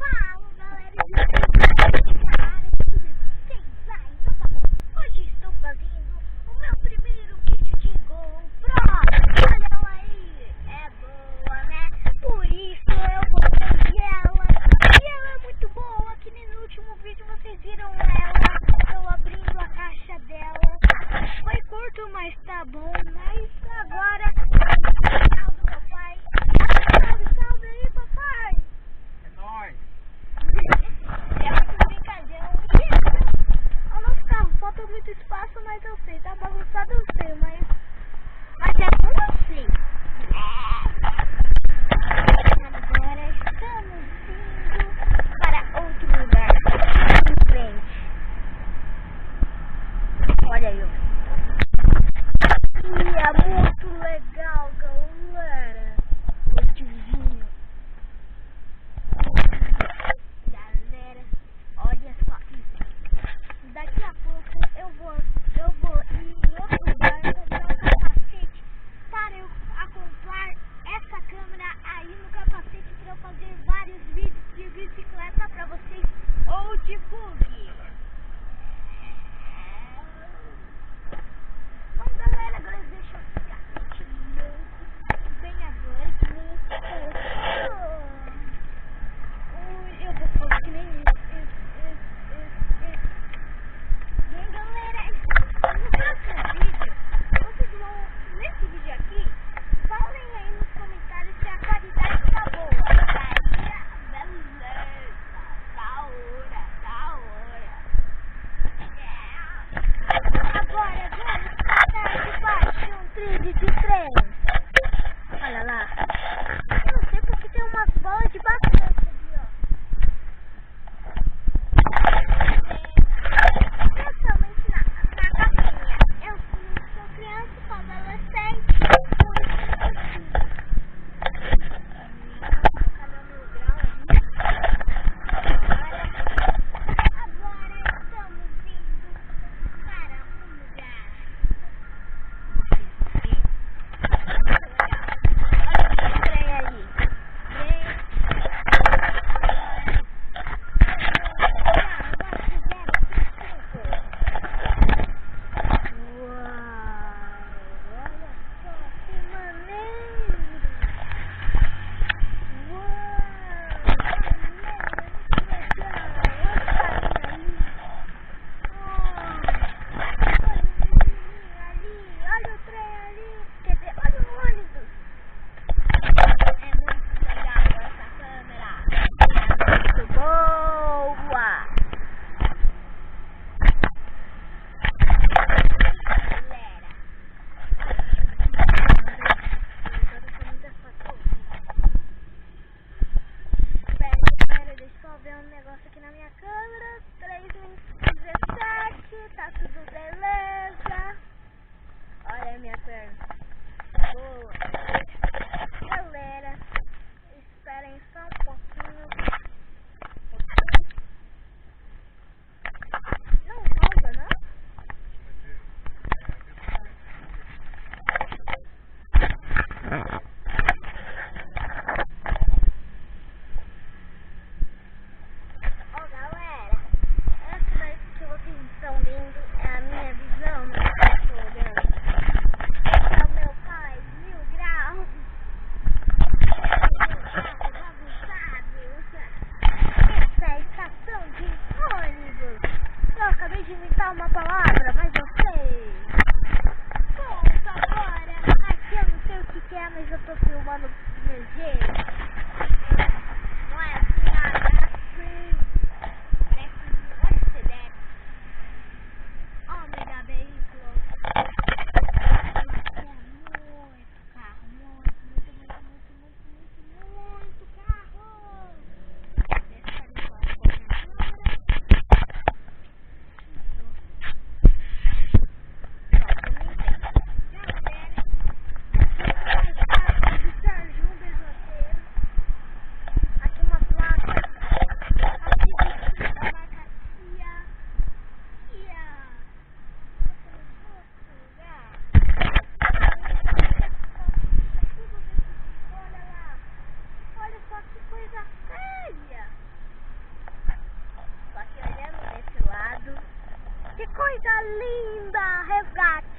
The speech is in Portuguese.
Fala, galera, então tá bom. Hoje estou fazendo o meu primeiro vídeo de GoPro. Olha ela aí, é boa, né? Por isso eu comprei ela. E ela é muito boa, que nem no último vídeo vocês viram ela, eu abrindo a caixa dela. Foi curto, mas tá bom. Mas agora, salve meu pai. Salve aí, papai. É nóis. É muito brincadeira. O nosso carro falta muito espaço, mas eu sei. Tá bagunçado, eu sei, mas é bom, eu sei. Agora estamos indo para outro lugar. Em frente. Olha aí, ó. E é muito legal, galera. Este vinho. Galera, olha só isso. Daqui a pouco eu vou ir em outro lugar comprar um capacete para eu acoplar essa câmera aí no capacete para eu fazer vários vídeos de bicicleta para vocês ou de bug. Mas galera, agora deixa eu ficar bem agora que nem eu vou fazer que nem isso. Bem galera, no próximo vídeo, vocês vão, nesse vídeo aqui, falem aí nos comentários se a qualidade tá boa. Daí, beleza, da hora. Agora vamos passar debaixo de um trilho de trem. Olha lá. Eu não sei porque tem umas bolas de basquete ali, ó. Principalmente na capinha. Eu sou criança, sou adolescente, por isso cadê o meu grau ali? Agora estamos indo para um lugar. Olha o trem ali. Olha o trem ali, quer dizer, olha o ônibus. É muito legal essa câmera. É muito boa. Galera, Espera, deixa eu só ver um negócio aqui na minha câmera. 3:17, tá tudo beleza. Olha a minha perna. Boa. Galera, esperem só um pouquinho. Não pausa, não? Ó, galera, essa daí que vocês estão vendo é a minha visão, né? Eu estou olhando. É o meu pai, 1000 graus. coisa linda, refratário.